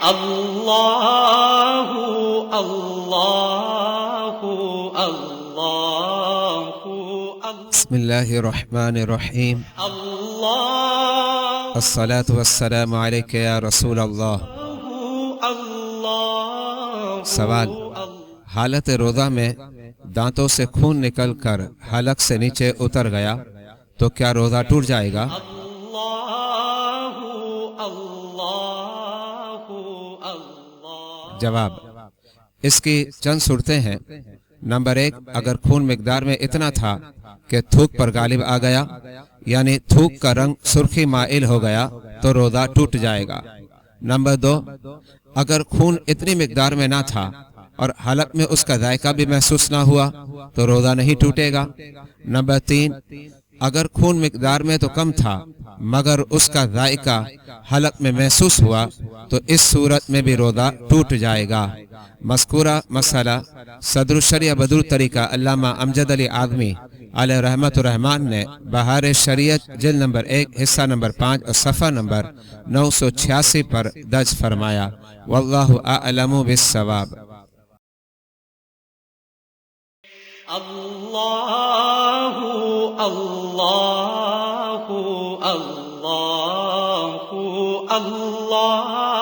اللہ اللہ اللہ بسم اللہ الرحمن الرحیم اللہ الصلاة والسلام علیک یا رسول اللہ۔ سوال: حالت روزہ میں دانتوں سے خون نکل کر حلق سے نیچے اتر گیا تو کیا روزہ ٹوٹ جائے گا؟ جواب: اس کی چند صورتیں ہیں۔ نمبر 1، اگر خون مقدار میں اتنا تھا کہ تھوک پر غالب آ گیا، یعنی تھوک کا رنگ سرخی مائل ہو گیا تو روزہ ٹوٹ جائے گا۔ نمبر 2، اگر خون اتنی مقدار میں نہ تھا اور حلق میں اس کا ذائقہ بھی محسوس نہ ہوا تو روزہ نہیں ٹوٹے گا۔ نمبر 3، اگر خون مقدار میں تو کم تھا مگر اس کا ذائقہ حلق میں محسوس ہوا تو اس صورت میں بھی روزہ ٹوٹ جائے گا۔ مذکورہ مسئلہ صدر الشریعہ بدر طریقہ علامہ امجد علی اعظمی علیہ رحمت الرحمن نے بہار شریعت جلد نمبر 1 حصہ نمبر 5 اور صفحہ نمبر 986 پر درج فرمایا۔ واللہ اعلم بالصواب۔ اللہ اللہ اللہ اللہ